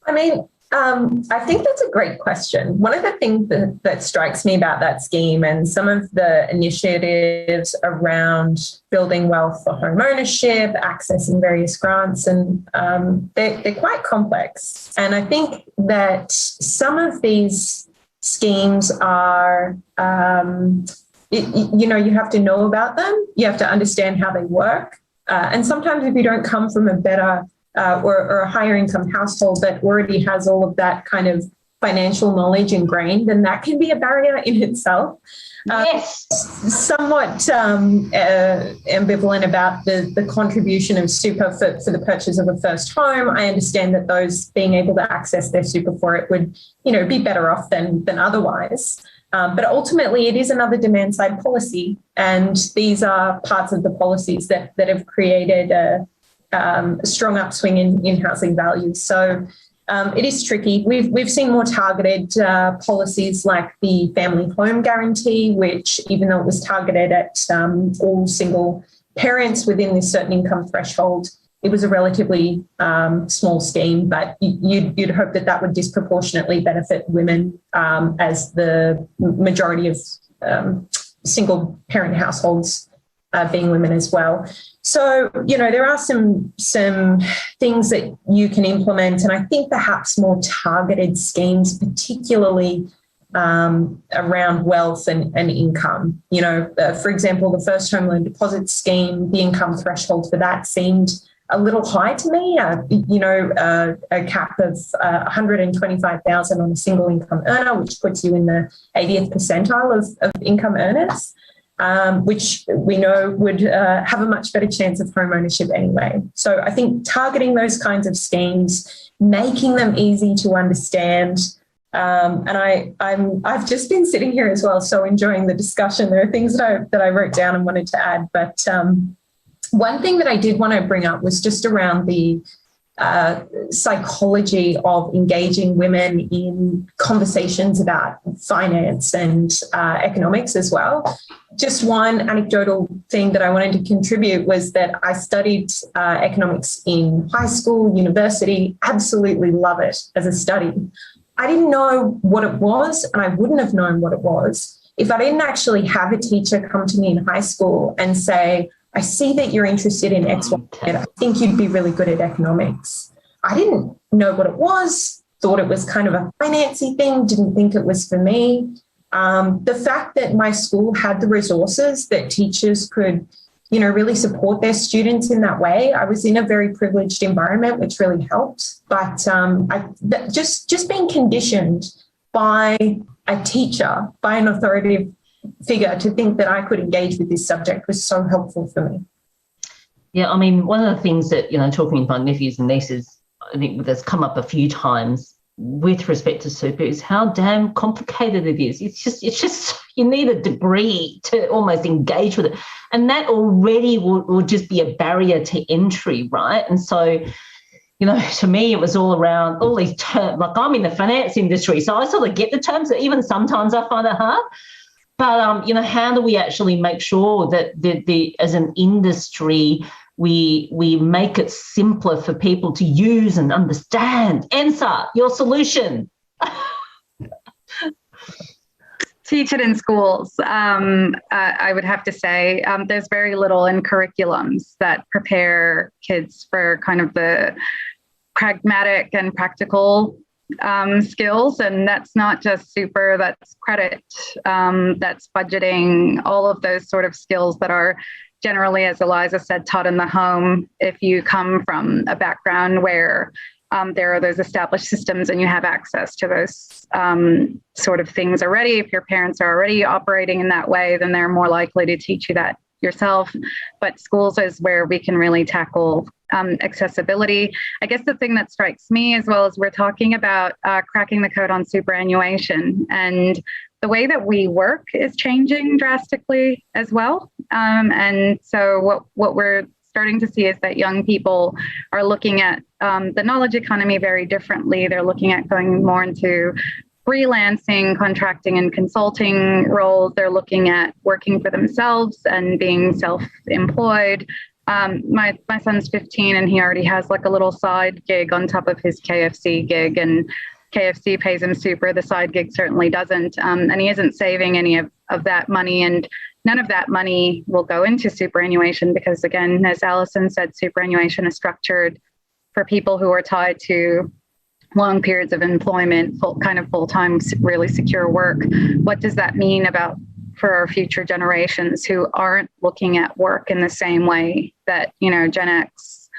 I mean, I think that's a great question. One of the things that strikes me about that scheme and some of the initiatives around building wealth for home ownership, accessing various grants, and they're quite complex. And I think that some of these schemes are, you have to know about them. You have to understand how they work. And sometimes if you don't come from a better or a higher income household that already has all of that kind of financial knowledge ingrained, then that can be a barrier in itself. Yes. Somewhat ambivalent about the contribution of super for the purchase of a first home. I understand that those being able to access their super for it would, be better off than otherwise. But ultimately, it is another demand side policy, and these are parts of the policies that have created a strong upswing in housing values. So it is tricky. We've seen more targeted policies like the family home guarantee, which, even though it was targeted at all single parents within this certain income threshold, it was a relatively small scheme, but you'd hope that would disproportionately benefit women as the majority of single parent households being women as well. So, there are some things that you can implement, and I think perhaps more targeted schemes, particularly around wealth and income. For example, the First Home Loan Deposit Scheme, the income threshold for that seemed a little high to me. A cap of $125,000 on a single income earner, which puts you in the 80th percentile of income earners. Which we know would have a much better chance of home ownership anyway. So I think targeting those kinds of schemes, making them easy to understand, and I've just been sitting here as well, so enjoying the discussion. There are things that I wrote down and wanted to add, but one thing that I did want to bring up was just around the psychology of engaging women in conversations about finance and economics as well. Just one anecdotal thing that I wanted to contribute was that I studied economics in high school, university, absolutely love it as a study. I didn't know what it was, and I wouldn't have known what it was if I didn't actually have a teacher come to me in high school and say, I see that you're interested in X, Y, Z. I think you'd be really good at economics. I didn't know what it was, thought it was kind of a financy thing, didn't think it was for me. The fact that my school had the resources that teachers could, really support their students in that way. I was in a very privileged environment, which really helped. But just being conditioned by a teacher, by an authoritative figure, to think that I could engage with this subject was so helpful for me. Yeah, I mean, one of the things that, talking with my nephews and nieces, I think that's come up a few times with respect to super is how damn complicated it is. It's just you need a degree to almost engage with it. And that already will just be a barrier to entry, right? And so, to me, it was all around all these terms. Like, I'm in the finance industry, so I sort of get the terms, but even sometimes I find it hard. But, how do we actually make sure that as an industry, we make it simpler for people to use and understand? Answer your solution. Teach it in schools. I would have to say there's very little in curriculums that prepare kids for kind of the pragmatic and practical skills. And that's not just super, that's credit, that's budgeting, all of those sort of skills that are generally, as Eliza said, taught in the home. If you come from a background where there are those established systems and you have access to those sort of things already, if your parents are already operating in that way, then they're more likely to teach you that yourself. But schools is where we can really tackle accessibility. I guess the thing that strikes me, as well as we're talking about cracking the code on superannuation, and the way that we work is changing drastically as well. And so what we're starting to see is that young people are looking at the knowledge economy very differently. They're looking at going more into freelancing, contracting and consulting roles. They're looking at working for themselves and being self-employed. My son's 15 and he already has like a little side gig on top of his KFC gig, and KFC pays him super. The side gig certainly doesn't. And he isn't saving any of that money, and none of that money will go into superannuation because, again, as Alison said, superannuation is structured for people who are tied to long periods of employment, full-time, really secure work. What does that mean for our future generations who aren't looking at work in the same way that, Gen X,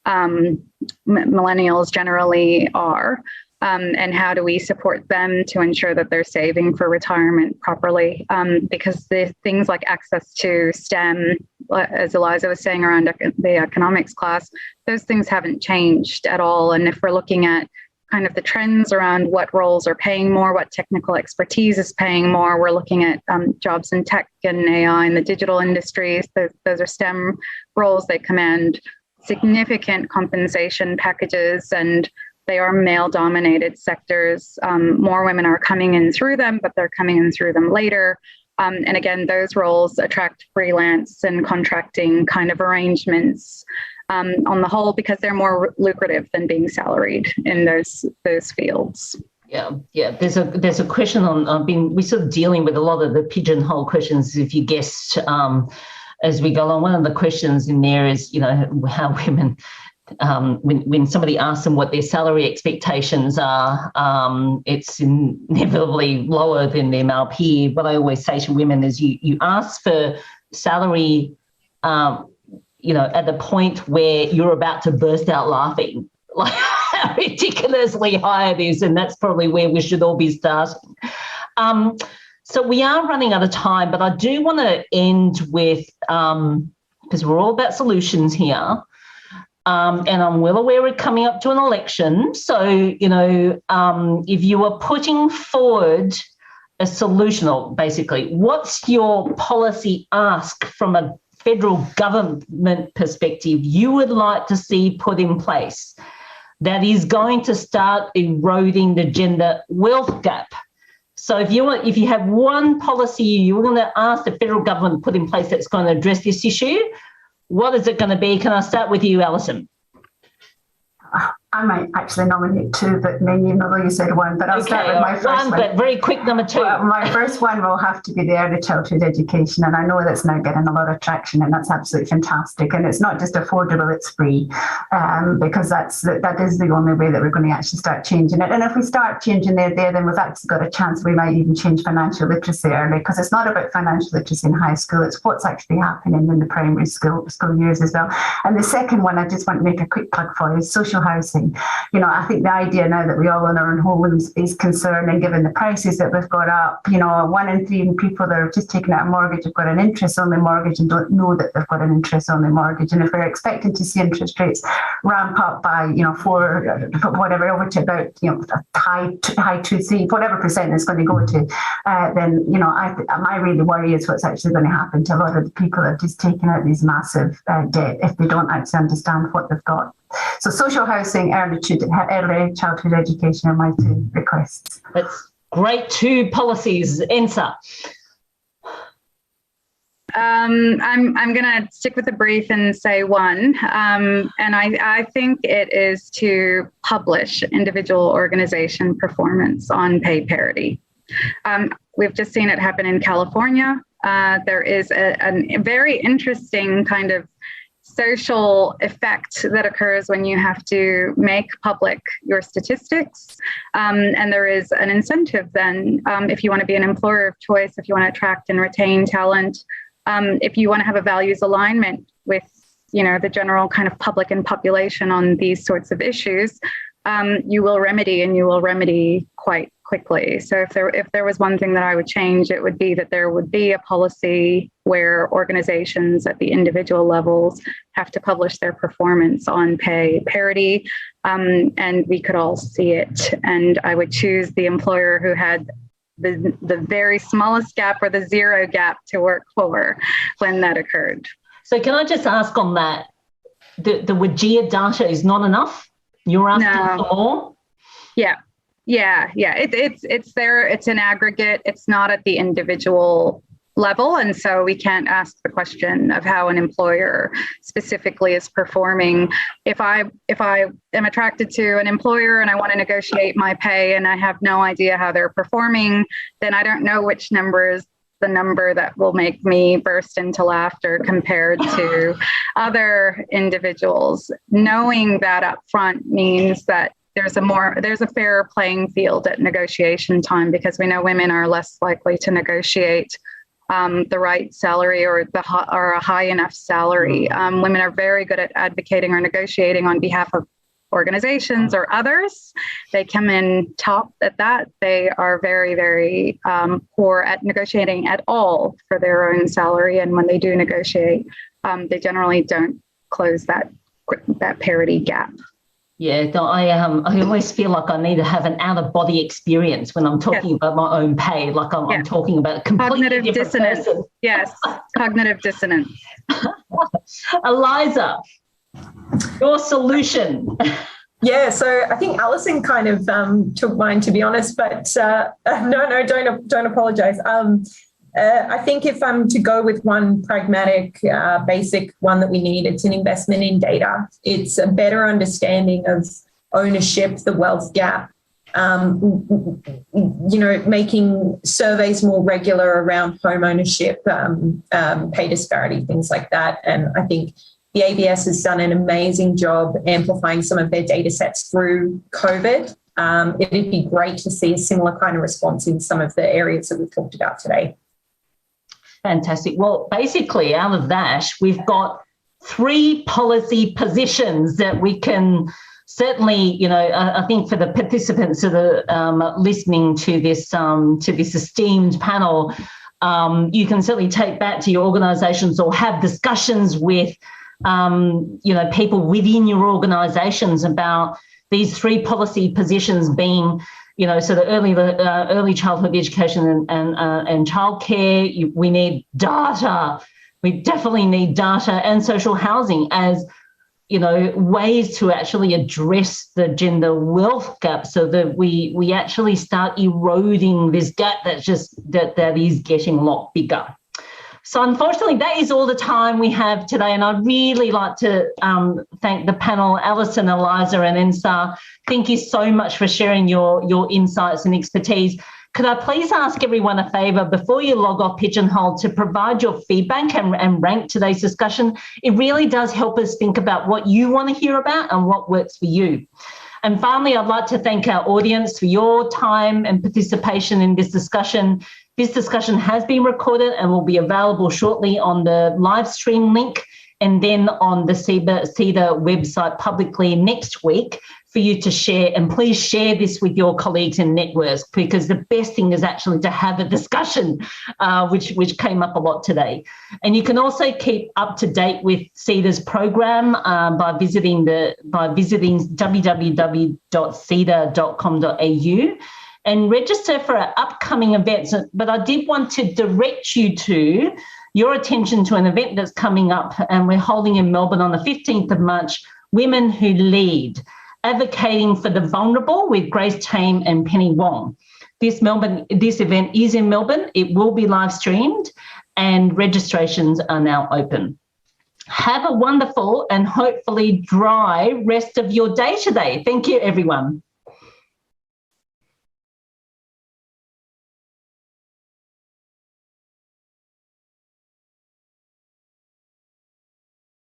millennials generally are? And how do we support them to ensure that they're saving for retirement properly? Because the things like access to STEM, as Eliza was saying around the economics class, those things haven't changed at all. And if we're looking at kind of the trends around what roles are paying more, what technical expertise is paying more, we're looking at jobs in tech and AI and the digital industries. Those are STEM roles. They command significant compensation packages, and they are male-dominated sectors. More women are coming in through them, but they're coming in through them later. And again, those roles attract freelance and contracting kind of arrangements on the whole, because they're more lucrative than being salaried in those fields. Yeah. There's a question on we're sort of dealing with a lot of the pigeonhole questions, if you guessed, as we go along. One of the questions in there is, how women, when somebody asks them what their salary expectations are, it's inevitably lower than their male peer. What I always say to women is you ask for salary, at the point where you're about to burst out laughing, like how ridiculously high it is, and that's probably where we should all be starting. So we are running out of time, but I do want to end with, because we're all about solutions here, and I'm well aware we're coming up to an election. So, if you are putting forward a solution, or basically, what's your policy ask from a federal government perspective you would like to see put in place that is going to start eroding the gender wealth gap. So if you have one policy you're going to ask the federal government to put in place that's going to address this issue, what is it going to be? Can I start with you, Alison? I might actually nominate two, but maybe although you said one, but I'll start with my first one. But very quick, number two. Well, my first one will have to be the early childhood education, and I know that's now getting a lot of traction, and that's absolutely fantastic. And it's not just affordable; it's free, because that is the only way that we're going to actually start changing it. And if we start changing it there, then we've actually got a chance we might even change financial literacy early, because it's not about financial literacy in high school; it's what's actually happening in the primary school years as well. And the second one, I just want to make a quick plug for is social housing. I think the idea now that we all own our own homes is concerning, given the prices that we've got up. 1 in 3 people that are just taking out a mortgage have got an interest-only mortgage and don't know that they've got an interest-only mortgage. And if we're expecting to see interest rates ramp up by, 4, whatever, over to about, high 2, 3, whatever percent it's going to go to, then, my really worry is what's actually going to happen to a lot of the people that have just taken out these massive debt if they don't actually understand what they've got. So social housing, early childhood education are my two requests. That's great, two policies. Ensa. I'm going to stick with the brief and say one, and I think it is to publish individual organization performance on pay parity. We've just seen it happen in California. There is a very interesting kind of social effect that occurs when you have to make public your statistics. And there is an incentive then, if you want to be an employer of choice, if you want to attract and retain talent, if you want to have a values alignment with, the general kind of public and population on these sorts of issues, you will remedy quite quickly. So if there was one thing that I would change, it would be that there would be a policy where organizations at the individual levels have to publish their performance on pay parity, and we could all see it. And I would choose the employer who had the very smallest gap or the zero gap to work for when that occurred. So can I just ask on that, the WGEA data is not enough? You're asking for more? Yeah. It's there. It's an aggregate. It's not at the individual level. And so we can't ask the question of how an employer specifically is performing. If I am attracted to an employer and I want to negotiate my pay and I have no idea how they're performing, then I don't know which number is the number that will make me burst into laughter compared to other individuals. Knowing that up front means that there's a fairer playing field at negotiation time, because we know women are less likely to negotiate the right salary or a high enough salary. Women are very good at advocating or negotiating on behalf of organizations or others. They come in top at that. They are very, very poor at negotiating at all for their own salary. And when they do negotiate, they generally don't close that parity gap. Yeah, no, I always feel like I need to have an out-of-body experience when I'm talking about my own pay, like I'm talking about a completely cognitive different dissonance. person. Yes, cognitive dissonance. Eliza, your solution. Yeah, so I think Alison kind of took mine, to be honest, but no, don't apologise. I think if I'm to go with one pragmatic, basic one that we need, it's an investment in data. It's a better understanding of ownership, the wealth gap, making surveys more regular around home ownership, pay disparity, things like that. And I think the ABS has done an amazing job amplifying some of their data sets through COVID. It'd be great to see a similar kind of response in some of the areas that we've talked about today. Fantastic. Well, basically, out of that, we've got 3 policy positions that we can certainly, I think for the participants that are listening to this esteemed panel, you can certainly take that to your organisations or have discussions with, people within your organisations about these 3 policy positions being, so the early childhood education and childcare. We need data. We definitely need data, and social housing as ways to actually address the gender wealth gap so that we actually start eroding this gap that is getting a lot bigger. So unfortunately, that is all the time we have today. And I'd really like to thank the panel, Alison, Eliza and Ensar. Thank you so much for sharing your insights and expertise. Could I please ask everyone a favour before you log off Pigeonhole to provide your feedback and rank today's discussion? It really does help us think about what you want to hear about and what works for you. And finally, I'd like to thank our audience for your time and participation in this discussion. This discussion has been recorded and will be available shortly on the live stream link and then on the CEDA website publicly next week for you to share. And please share this with your colleagues and networks, because the best thing is actually to have a discussion, which came up a lot today. And you can also keep up to date with CEDA's program by visiting www.ceda.com.au and register for our upcoming events. But I did want to direct your attention to an event that's coming up, and we're holding in Melbourne on the 15th of March, Women Who Lead, Advocating for the Vulnerable with Grace Tame and Penny Wong. This event is in Melbourne. It will be live streamed and registrations are now open. Have a wonderful and hopefully dry rest of your day today. Thank you, everyone.